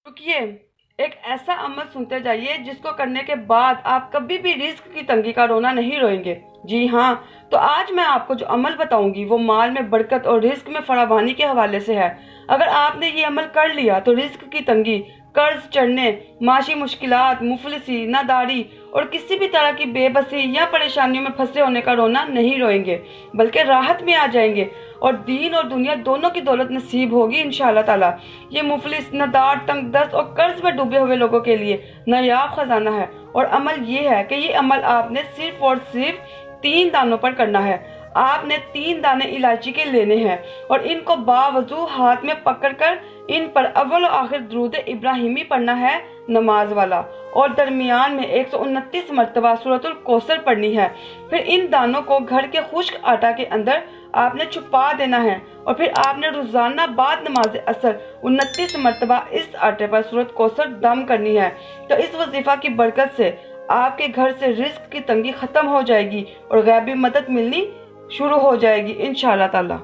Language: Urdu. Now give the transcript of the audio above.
رکیے، ایک ایسا عمل سنتے جائیے جس کو کرنے کے بعد آپ کبھی بھی رزق کی تنگی کا رونا نہیں روئیں گے۔ جی ہاں، تو آج میں آپ کو جو عمل بتاؤں گی وہ مال میں برکت اور رزق میں فراوانی کے حوالے سے ہے۔ اگر آپ نے یہ عمل کر لیا تو رزق کی تنگی، قرض چڑھنے، معاشی مشکلات، مفلسی، ناداری اور کسی بھی طرح کی بے بسی یا پریشانیوں میں پھنسے ہونے کا رونا نہیں روئیں گے، بلکہ راحت میں آ جائیں گے اور دین اور دنیا دونوں کی دولت نصیب ہوگی انشاءاللہ تعالیٰ۔ یہ مفلس، نادار، تنگ دست اور قرض میں ڈوبے ہوئے لوگوں کے لیے نایاب خزانہ ہے، اور عمل یہ ہے کہ یہ عمل آپ نے صرف اور صرف 3 دانوں پر کرنا ہے۔ آپ نے 3 دانے الائچی کے لینے ہیں اور ان کو باوضو ہاتھ میں پکڑ کر ان پر اول و آخر درود ابراہیمی پڑھنا ہے نماز والا، اور درمیان میں 129 مرتبہ سورۃ الکوثر پڑھنی ہے۔ پھر ان دانوں کو گھر کے خشک آٹا کے اندر آپ نے چھپا دینا ہے، اور پھر آپ نے روزانہ بعد نماز عصر 29 مرتبہ اس آٹے پر سورۃ کوثر دم کرنی ہے۔ تو اس وظیفہ کی برکت سے آپ کے گھر سے رزق کی تنگی ختم ہو جائے گی اور غیبی مدد ملنی شروع ہو جائے گی انشاءاللہ تعالی۔